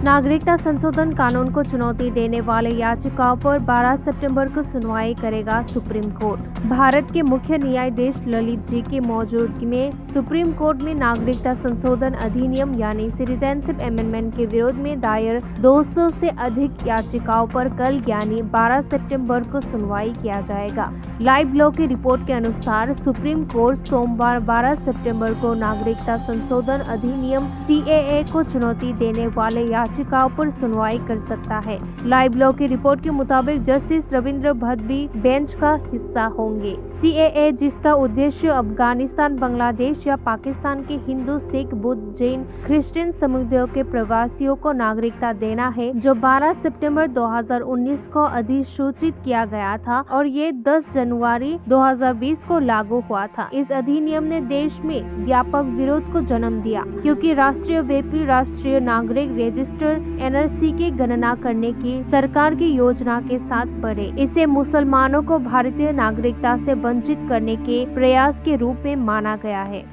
नागरिकता संशोधन कानून को चुनौती देने वाले याचिकाओं पर 12 सितंबर को सुनवाई करेगा सुप्रीम कोर्ट। भारत के मुख्य न्यायाधीश ललित जी की मौजूदगी में सुप्रीम कोर्ट में नागरिकता संशोधन अधिनियम यानी सिटीजनशिप अमेंडमेंट के विरोध में दायर 200 से अधिक याचिकाओं पर कल यानी 12 सितंबर को सुनवाई किया जाएगा। लाइव ब्लॉग की रिपोर्ट के अनुसार सुप्रीम कोर्ट सोमवार 12 सितंबर को नागरिकता संशोधन अधिनियम CAA को चुनौती देने वाले याचिकाओं पर सुनवाई कर सकता है। लाइव ब्लॉग की रिपोर्ट के मुताबिक जस्टिस रविंद्र भट्ट भी बेंच का हिस्सा होंगे। CAA जिसका उद्देश्य अफगानिस्तान, बांग्लादेश या पाकिस्तान के हिंदू, सिख, बुद्ध, जैन, क्रिश्चियन समुदायों के प्रवासियों को नागरिकता देना है, जो 12 सितंबर 2019 को अधिसूचित किया गया था और ये 10 जनवरी 2020 को लागू हुआ था। इस अधिनियम ने देश में व्यापक विरोध को जन्म दिया क्योंकि राष्ट्रीय व्यापी राष्ट्रीय नागरिक रजिस्टर NRC की गणना करने की सरकार की योजना के साथ बढ़े। इसे मुसलमानों को भारतीय नागरिकता से वंचित करने के प्रयास के रूप में माना गया है।